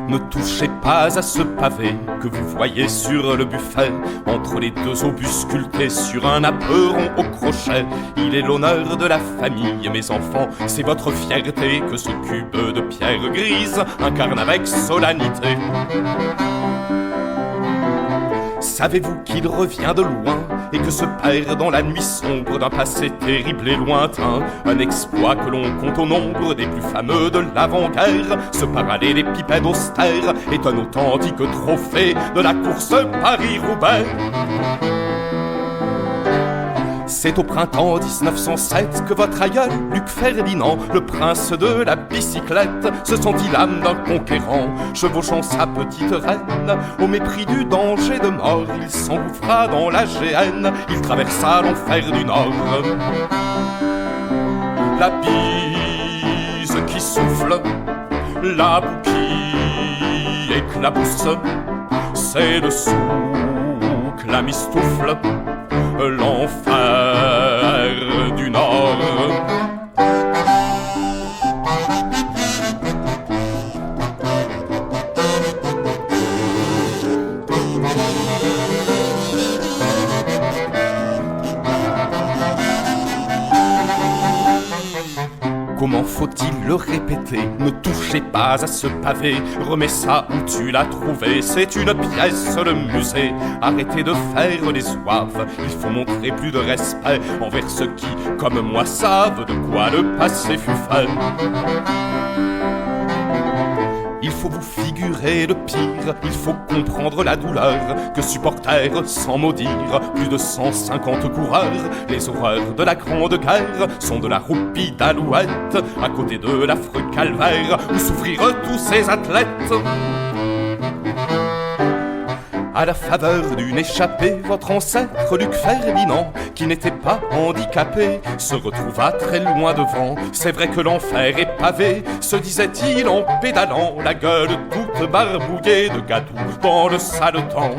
Ne touchez pas à ce pavé que vous voyez sur le buffet, entre les deux obus sculptés sur un apeuron au crochet. Il est l'honneur de la famille, mes enfants, c'est votre fierté que ce cube de pierre grise incarne avec solennité. Savez-vous qu'il revient de loin et que se perd dans la nuit sombre d'un passé terrible et lointain, un exploit que l'on compte au nombre des plus fameux de l'avant-guerre? Ce parallélépipède austère est un authentique trophée de la course Paris-Roubaix. C'est au printemps 1907 que votre aïeul, Luc Ferdinand, le prince de la bicyclette, se sentit l'âme d'un conquérant. Chevauchant sa petite reine, au mépris du danger de mort, il s'engouffra dans la géhenne, il traversa l'enfer du Nord. La bise qui souffle, la boue qui éclabousse, c'est le souk, la mistoufle, l'enfer du Nord. Comment faut-il le répéter? Ne touchez pas à ce pavé, remets ça où tu l'as trouvé, c'est une pièce, le musée. Arrêtez de faire les zouaves, il faut montrer plus de respect envers ceux qui, comme moi, savent de quoi le passé fut fait. Il faut vous figurer le pire, il faut comprendre la douleur que supportèrent, sans mot dire, plus de 150 coureurs. Les horreurs de la Grande Guerre sont de la roupie d'Alouette, à côté de l'affreux calvaire où souffrirent tous ces athlètes. À la faveur d'une échappée, votre ancêtre Luc Ferdinand, qui n'était pas handicapé, se retrouva très loin devant. C'est vrai que l'enfer est pavé, se disait-il en pédalant, la gueule toute barbouillée de gadou dans le saletan.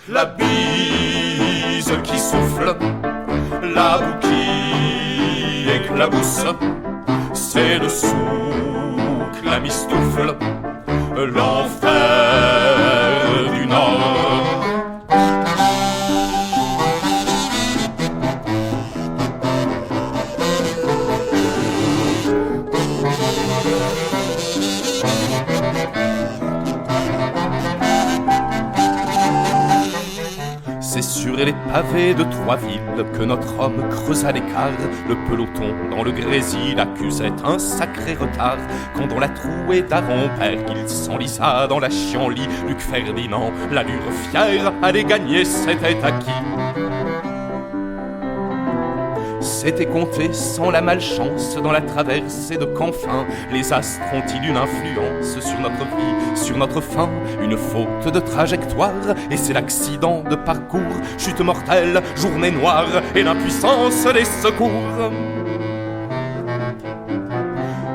La bise qui souffle, la boue qui éclabousse, c'est le souk, la mistoufle, l'enfer du Nord. C'est sur les pavés de Troisville que notre homme creusa l'écart. Le peloton dans le grésil accusait un sacré retard. Quand on l'a troué d'avant-père, qu'il s'enlisa dans la chienlit, Luc Ferdinand, l'allure fière, allait gagner, c'était acquis. C'était compté sans la malchance dans la traversée de Canfin. Les astres ont-ils une influence sur notre vie, sur notre fin? Une faute de trajectoire, et c'est l'accident de parcours. Chute mortelle, journée noire, et l'impuissance des secours.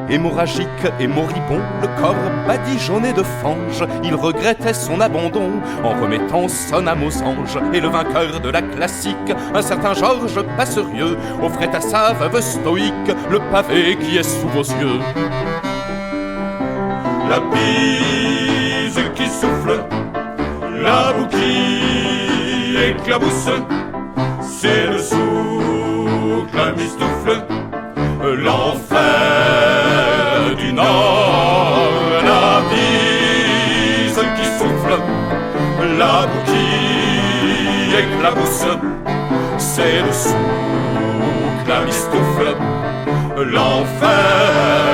Hémorragique et moribond, le corps badigeonné de fange, il regrettait son abandon en remettant son âme aux anges. Et le vainqueur de la classique, un certain Georges Passerieux, offrait à sa veuve stoïque le pavé qui est sous vos yeux. La bise qui souffle, la boue qui éclabousse, c'est le souk, la mistoufle, l'enfer du Nord. La bise qui souffle, la boue qui éclabousse, c'est le souk, la mistoufle, l'enfer